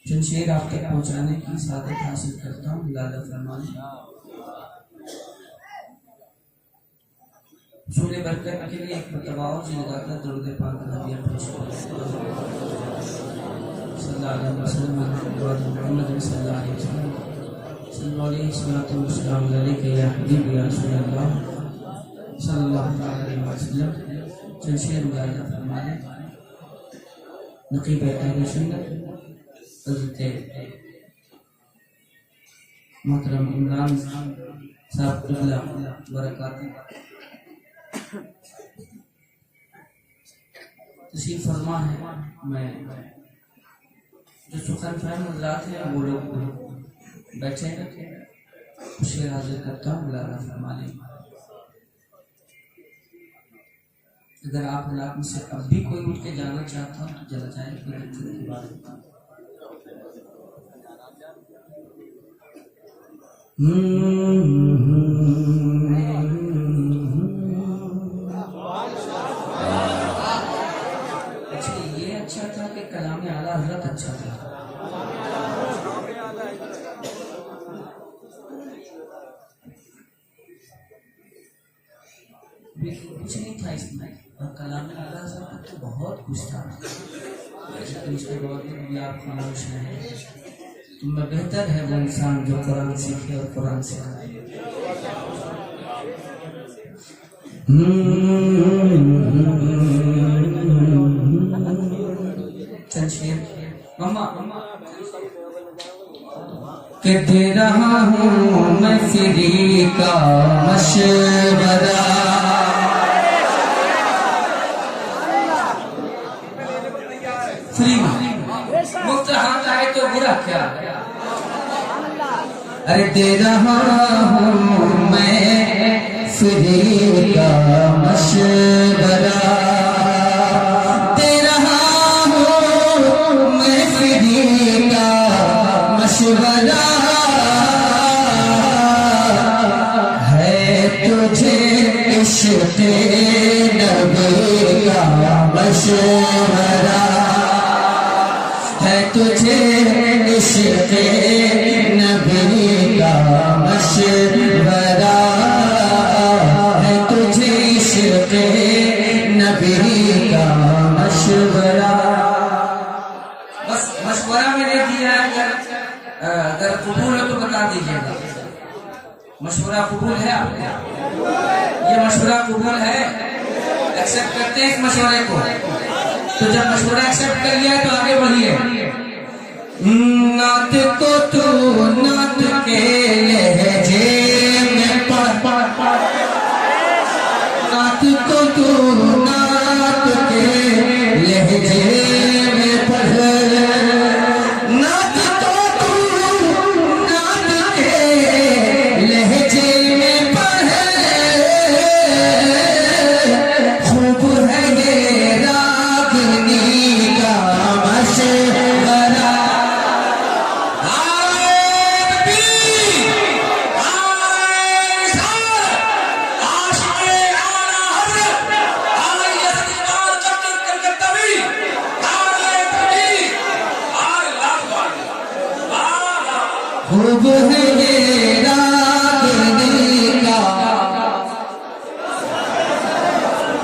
शमशीर आप तक पहुँचाने की सादत हासिल करता हूँ। लाला फरमाने सूर्य बरकत के लिए एक मतबा जी लगाकर दरूद पाक हदिया पेश करें। सल्लल्लाहु अलैहि वसल्लम मोहम्मद सल्लल्लाहु अलैहि वसल्लम सल्लल्लाहु अलैहि या हबीब या रसूल अल्लाह सल्लल्लाहु अलैहि वसल्लम। शमशीर मुलाजा फरमाने नकीब अहले सुन्नत हज़रत मोहतरम इमरान साहब क़िबला बरकातहू तशरीफ़ फरमा है। मैं जो सुखन फहम हज़रात हैं वो लोग बैठे हैं, शेर हाजिर करता हूँ। लाला फरमाने अगर आप हज़रात में से अब भी कोई उठ के जाना चाहता हो तो चला जाए। की बात अच्छा, ये अच्छा था कि कलाम आला हज़रत अच्छा था। कुछ नहीं था इसमें, और कलाम आला हज़रत तो बहुत कुछ था। उसके बाद भी आप खामोश हैं। तुम्हें बेहतर है वो इंसान जो कुरान सीखे और कुरान से शमशीर मम्मा के दे रहा हूँ मैं फ्री का मशवरा। फ्री मुफ्त हाथ आए तो बुरा क्या। अरे दे रहा हूँ मैं फ्री का मशवरा, दे रहा हूँ मैं फ्री का मशवरा। है तुझे इश्क़ नबी का मशवरा, है तुझे इश्क़ नबी का मशवरा, है तुझे इश्क़ नबी का मशवरा। बस मशवरा मैंने दिया है, अगर कबूल है तो बता दीजिएगा। मशवरा कबूल है आपका? ये मशवरा कबूल है? एक्सेप्ट करते हैं इस मशवरे को? तो जब मशवरा एक्सेप्ट कर लिया तो आगे बढ़िए। नात को तू नात के लहजे में पढ़, नात को तू नात के लहजे में पढ़, नात को तू नात के लहजे में पढ़। खूब है ये रागनी का मशवरा। खूब है ये रागनी का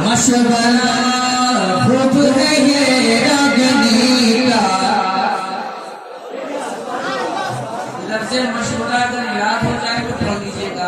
मशवरा, खूब है ये रागनी का। लफ्ज़े मशवरा अगर याद हो जाए तो पढ़ लीजिएगा।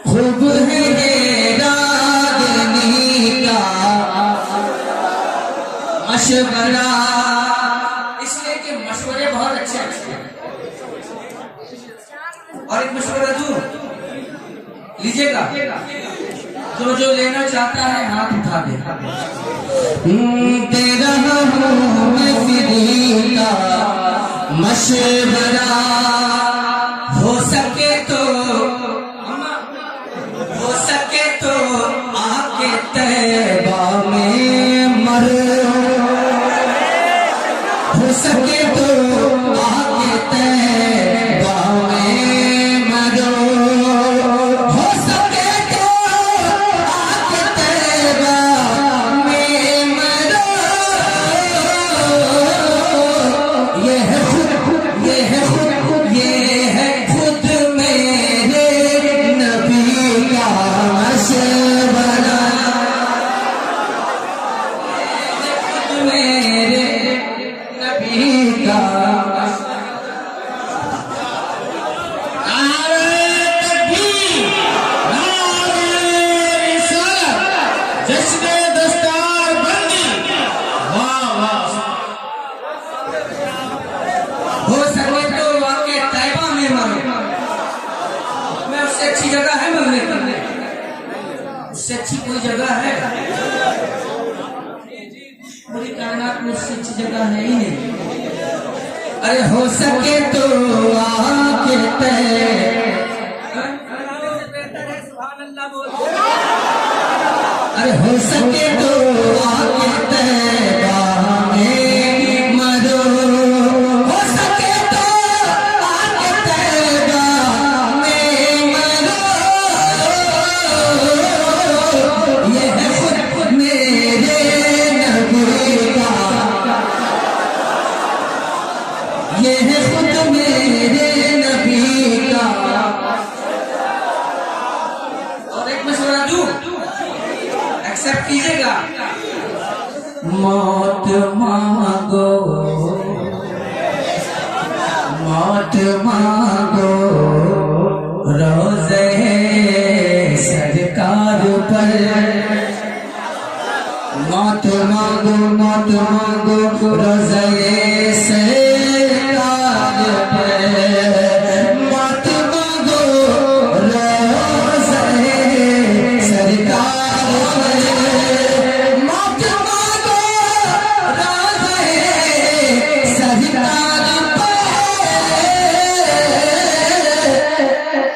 खूब है ये रागनी का मशवरा, इसलिए कि मशवरे बहुत अच्छे हैं। और एक मशवरा दूं लीजिएगा, जो लेना चाहता है हाथ उठा दे। दे रहा हूँ मैं फ्री का मशवरा, हो सके तो आके तैबा में मरो, हो सके तो आके तैबा में मरो, हो सके तो आके तैबा में मरो। मेरे नबी का अच्छी जगह है मरने करने, उससे अच्छी कोई जगह है? पूरी कायनात में उससे अच्छी जगह है ही नहीं। अरे हो सके तो आके अरे हो सके तो आके तैबा में मरो, हो सके तो आके तैबा में मरो। ये है खुद मेरे नबी का, ये है खुद मेरे नबी का। और एक मशवरा दूं, एक्सेप्ट कीजिएगा। मौत मांगो, मौत मांगो रोज़े सरकार पर, मौत मांगो, मौत मांगो रोज़े सरकार पर, मौत मांगो रोज़े सरकार पर, मौत मांगो रोज़े सरकार पर।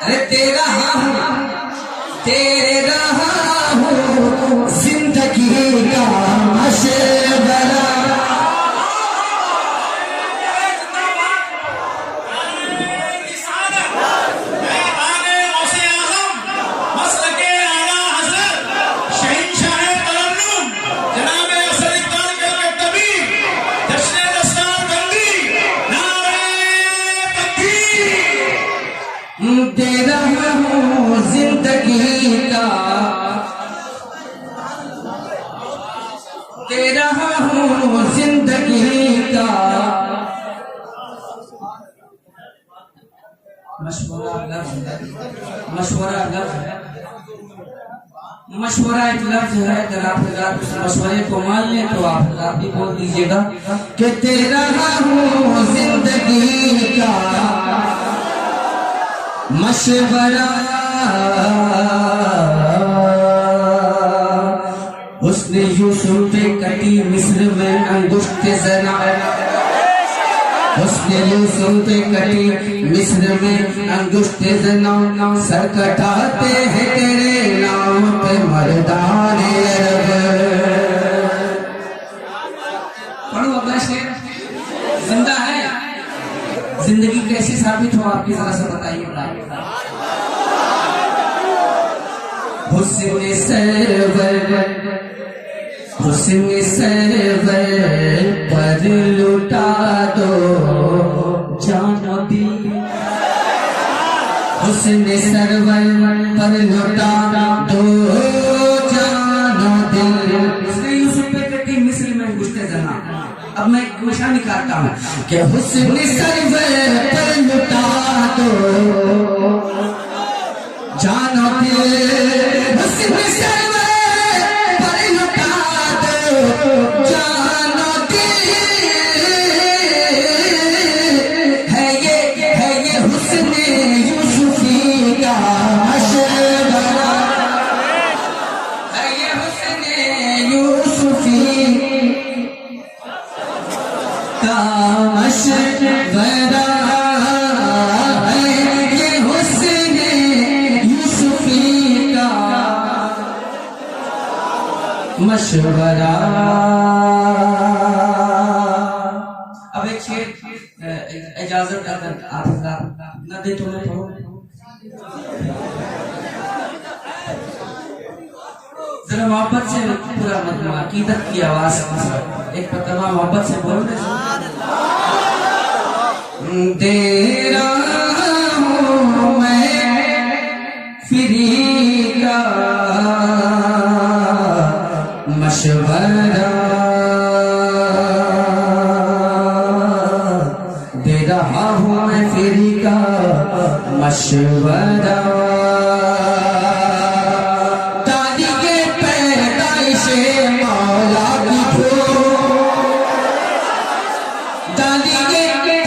अरे तेरा हूँ, तेरे रहा हूँ जिंदगी का मशवरा। दे रहा हूँ जिंदगी का, दे रहा हूँ जिंदगी का मशवरा लफ्ज़ है, मशवरा लफ्ज़ है, मशवरा एक लफ्ज़ है। अगर आप उस मशवरे को मान लें तो आप भी बोल दीजिएगा कि दे रहा हूँ जिंदगी का मशवरा। उसने यूसुफ पे कटी मिस्र में अंगुष्ठ ज़ना, उसने यूसुफ पे कटी मिस्र में अंगुष्ठ ज़ना। सर कटाते हैं तेरे नाम पे मर्दाने अरब। पढ़ो अपना शेर, जिंदा है। जिंदगी कैसी साबित हो आपकी जरा से बताइए। हुस्न सरवर, हुस्न सरवर पर लुटा दो जानो दिल, हुस्न सरवर पर लुटा दो जानो दिल। इसने यूसुफ पे कटी मिस्र में अंगुष्ठ ज़ना। अब मैं एक निशान निकालता हूँ कि हुस्न सरवर पर लुटा दो जानो दिल, हुस्न सरवर पर लुटा दो जानो दिल। है ये हुस्न यूसुफी का मशवरा, है ये हुस्न यूसुफी का मशवरा, है ये हुस्न यूसुफी का मशवरा। अब एक शेर इजाजत अगर आप न दे तो मैं पढ़ूं। जरा मोहब्बत से पूरा मतलब अकीदत की आवाज एक मरतबा मोहब्बत से बोल रहे। दे रहा हूँ मैं फ्री का मशवरा, मशवरा तारीख पैदाइश मौला की धूम, तारीख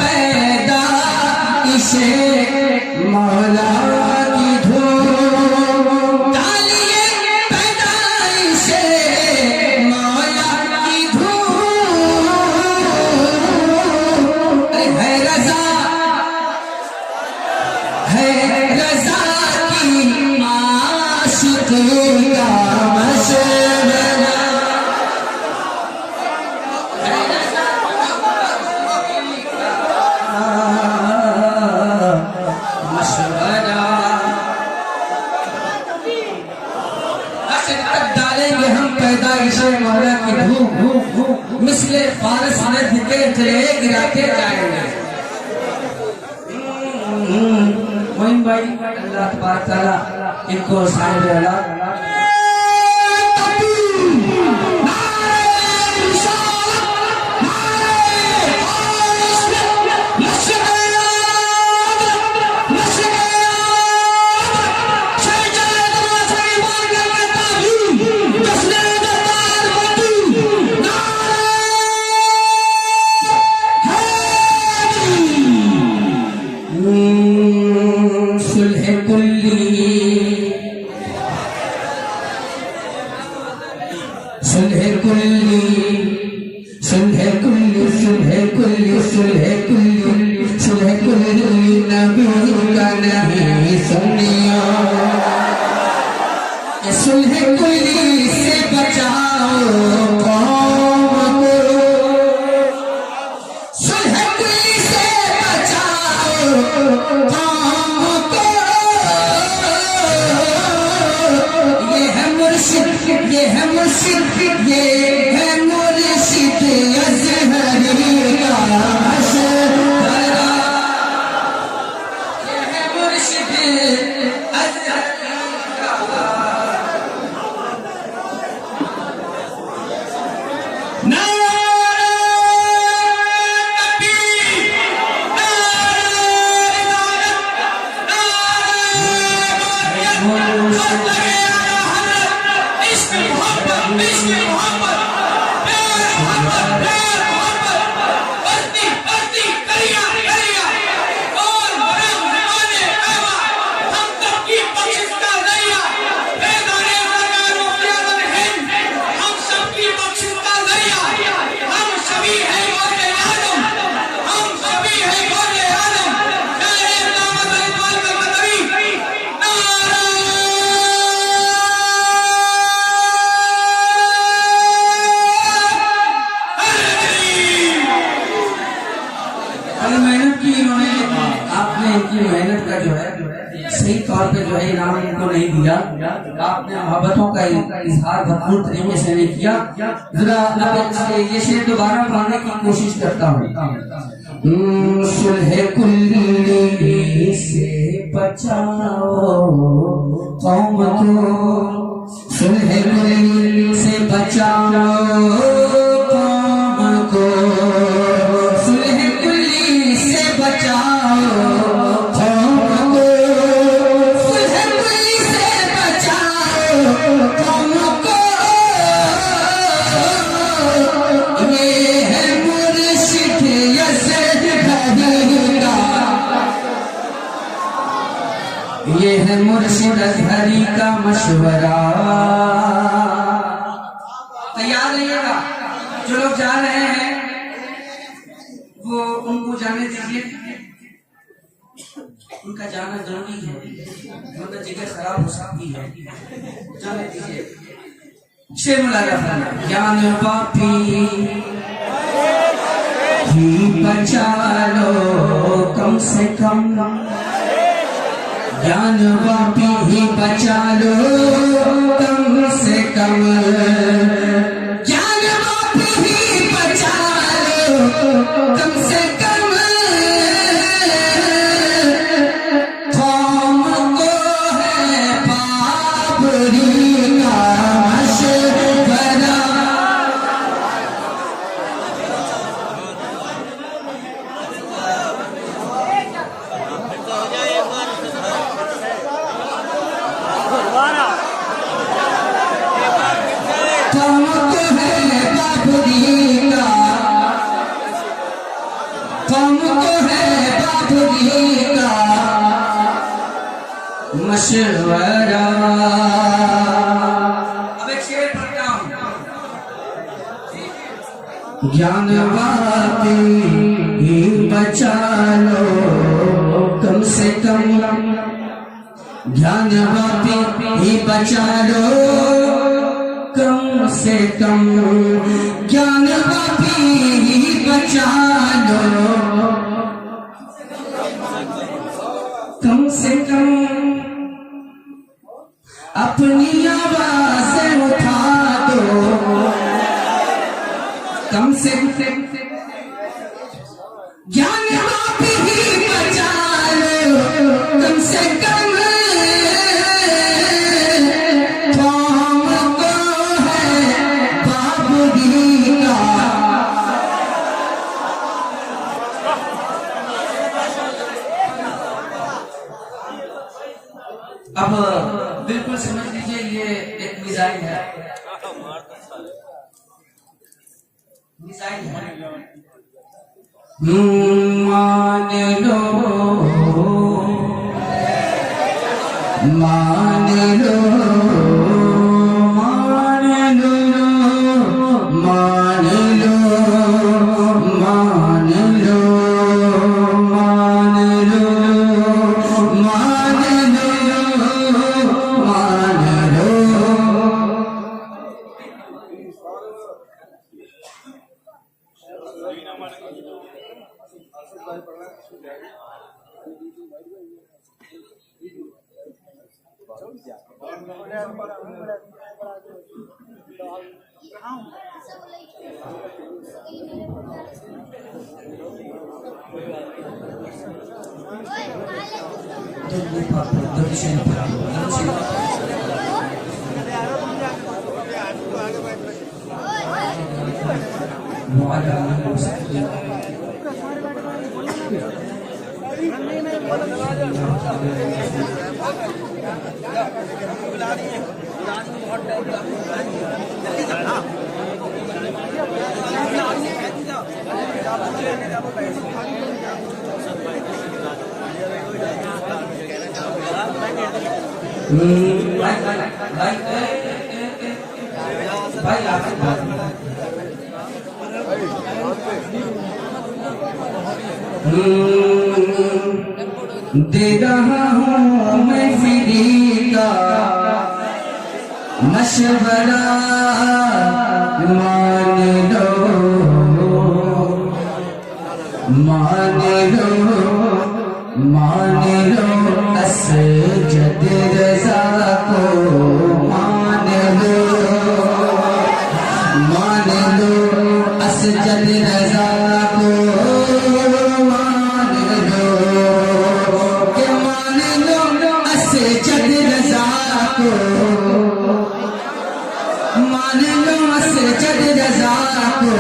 पैदाइश मौला की धूम, तारीख पैदाइश मौला की धूम। है रजा, है रजा की आशिक का मशवरा, है रजा मशवरा। डालेंगे हम पैदाइश मौला की धूम, मिसले फारस नद के चले गिराते जाएंगे। मोइन भाई अल्लाह तबारक तआला इनको साहिब अला सुलह कुल्ली, सुलह कुल्ली, सुलह कुल्ली, सुलह कुल्ली, सुलह कुल्ली, सुलह कुल्ली नबी का नहीं सुनियो। सुलह कुल्ली से बचाओ कौम को, सुलह कुल्ली से बचाओ कौम को। ये है मुर्शिद, ये है मुर्शिद, ये है मुर्शिद अज़हरी का मशवरा, ये है मुर्शिद अज़हरी का। मेहनत की इन्होंने, आपने इनकी मेहनत का जो है सही तौर पे जो है इनाम इनको नहीं दिया। आपने मोहब्बतों का इजहार भरपूर तरीके से नहीं किया। जरा ये शेर दोबारा पढ़ने की कोशिश करता हूँ। सुलह कुल्ली से बचाओ कौम को, सुलह कुल्ली से बचाओ कौम को, सुलह कुल्ली से बचाओ कौम को, सुलह कुल्ली से बचाओ कौम को। ये है मुर्शिद अज़हरी का, ये है मुर्शिद अज़हरी का मशवरा। तैयार रहिएगा, जो लोग जा रहे हैं वो उनको जाने दीजिए, उनका जाना जरूरी है वरना जगह खराब हो सकती है, जाने दीजिए। शेर मुलाका फरमाना, ज्ञान पापी ही बचा लो कम से कम, ज्ञान पापी ही बचा लो कम से कम, ज्ञान पापी ही बचा लो कम से कम। कौम को है पापड़ी का मशवरा, का मशवरा। अब एक शेर पढ़ता हूं। ज्ञान वापी बचा लो कम से कम, ज्ञान वापी बचा लो कम से कम, ज्ञान वापी बचा लो कम से कम, अपनी आवाज उठा दो कम से कम, ज्ञान वापी बचा लो कम से कम, अब बिल्कुल समझ लीजिए ये एक मिसाइल है, मिसाइल है। मान लो मान लो मान लो मान लो मान लो मान लो मान लो मान लो। दे रहा हूँ मैं फ्री का मशवरा, मान लो मान लो मान लो असजद रज़ा को, मान लो असजद रज़ा को, मान लो के मान लो असजद रज़ा को, मान लो असजद रज़ा को,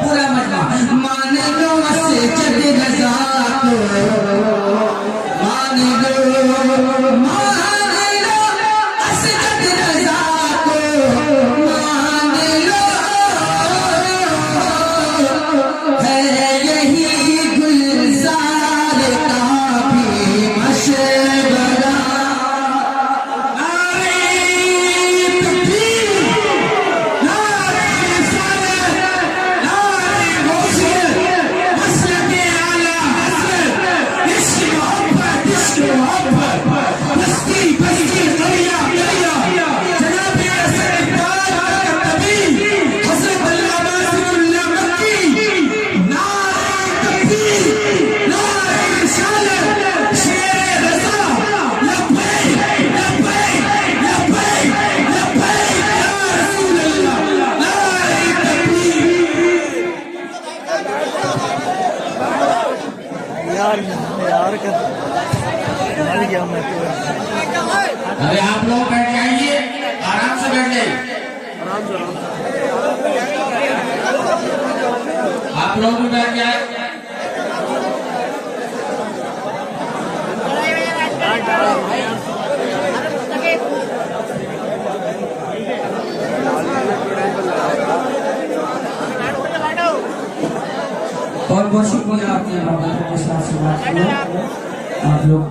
पूरा मजमा मान लो असजद रज़ा को, मान लो असजद रज़ा को, मान लो है यही गुलजार का भी मशवरा। अरे आप लोग बैठ जाइए, आराम से बैठ जाइए, आप लोग भी बैठ जाए। बहुत बहुत शुक्रिया आपने मोहब्बत के साथ समाप्त किया। आप लोग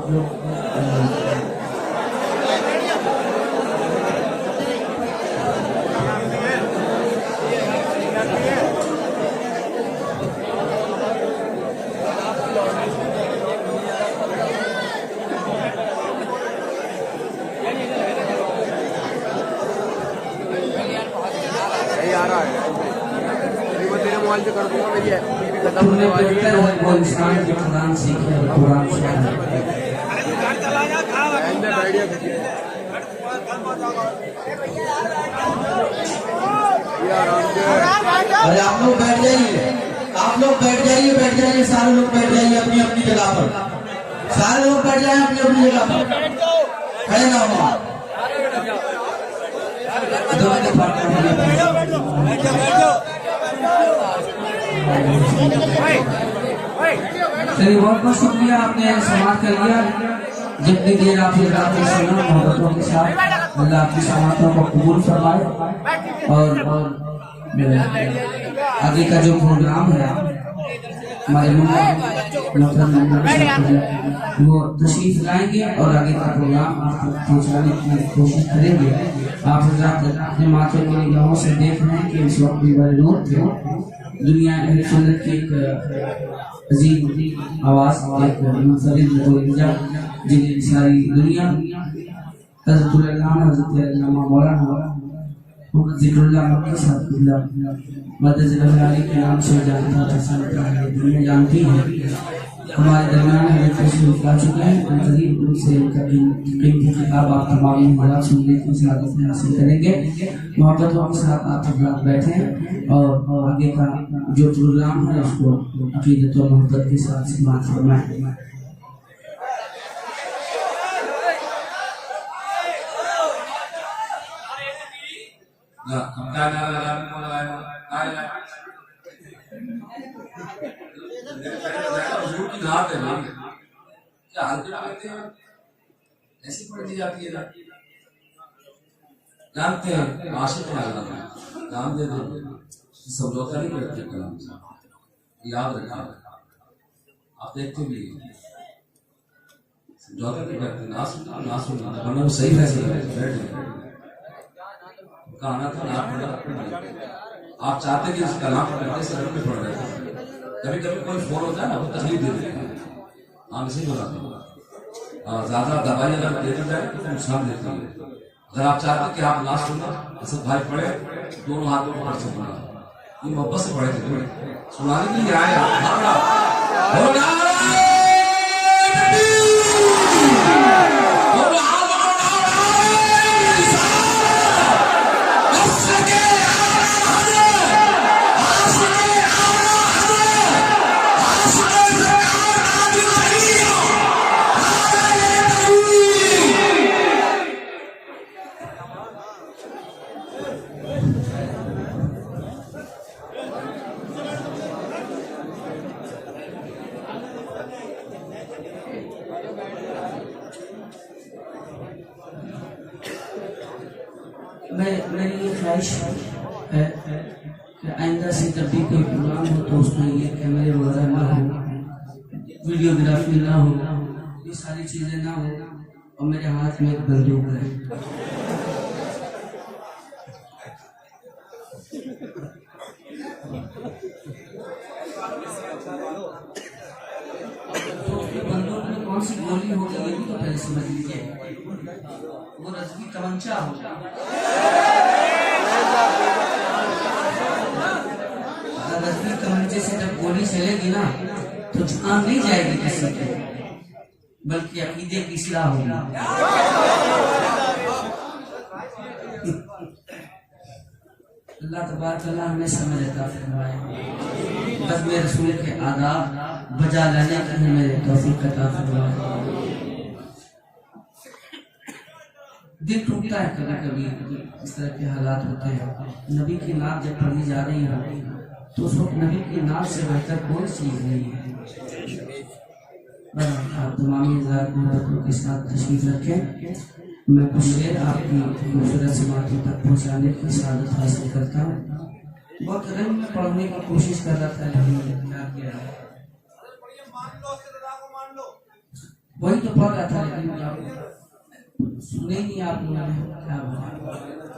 तुमने बेहतर है वो इंसान जो कुरान सीखे और कुरान सुने। अरे आप लोग बैठ जाइए, आप लोग बैठ जाइए, सारे लोग बैठ जाइए अपनी अपनी जगह पर, सारे लोग बैठ जाए अपनी अपनी जगह पर, खड़े ना हो। चलिए बहुत बहुत शुक्रिया, आपने समाप्त कर लिया। जितनी देर आपने सुना मोहब्बतों के साथ, अल्लाह आपकी समातों को कबूल फरमाए। और आगे का जो प्रोग्राम है हमारे वो तशरीफ लाएंगे और आगे का प्रोग्राम आप तक पहुँचाने की कोशिश करेंगे। आप अपने माथे को निगाहों से देख रहे हैं कि इस वक्त भी बड़े नूर थे। दुनिया अहले सुन्नत की एक अजीब आवाज, एक मुनफरिद जिन्हें सारी दुनिया हज़रत मौलाना जिक्रुल्लाह मक्की साहब मदद के नाम से जानता है, दुनिया जानती है। हमारे दरमियान हज़रत तशरीफ ला चुके हैं। करीब उनसे कीमती किताब आप तमाम हज़रात सुनने की सआदत हासिल करेंगे। मोहब्बतों के साथ आप हज़रात बैठें और आगे का जो प्रोग्राम है उसको अकीदत और मोहब्बत के साथ समाप्त फरमाएं। क्या ऐसी पढ़ दी जाती है? जानते हैं आशिक नाम दे दो, समझौता नहीं करते कलाम से, याद रखा। आप देखते भी समझौता नहीं करते, ना सुनना वरना वो सही फैसला बैठ कहना था ना पढ़ा। आप चाहते कि उसका नाम पढ़ते सर में पढ़ रहे थे। कभी कभी कोई फोन होता है ना, वो तकलीफ दे देते हैं। हम इसी बुलाते हैं। ज्यादा दवाई अगर देते जाए तो नुकसान देती है। अगर आप चाहते हैं कि आप ना सुनना, असद भाई पढ़े, दोनों हाथों को पढ़ सुनना, ये मोहब्बत से पढ़े थे, सुनाने के लिए आए। मेरी ये ख्वाहिश है कि आइंदा से जब भी कोई प्रोग्राम हो तो उसमें ये कैमरे वगैरह ना हो, वीडियोग्राफी ना हो, ये सारी चीजें ना हो और मेरे हाथ में एक बंदूक है। तो बंदूक में कौन सी गोली होगी ये भी तो पहले समझ लीजिए। वो रजवी तमंचा होगा। रजवी तमंचे से जब गोली चलेगी ना तो जान नहीं जाएगी किसी की, बल्कि अकीदे की इस्लाह होगी। अल्लाह तबारक अल्लाह हमें समझ अता फरमाए। बस मेरे रसूल के आदाब बजा लाने की हमें तौफीक अता फरमाए। दिल टूटता है कभी कभी, इस तरह के हालात होते हैं। नबी की नात जब पढ़ी जा रही है तो उस वक्त नबी की नात से बेहतर कोई चीज नहीं है। आप तमामी ज़ात के साथ तशरीफ रखें। मैं कुछ देर आपकी खूबसूरत समातों तक पहुँचाने की सआदत हासिल करता हूँ। बहुत रंग में पढ़ने की कोशिश कर रहा था, लेकिन क्या किया, वही तो पढ़ रहा था, लेकिन सुने नहीं आप लोगों ने क्या बोला।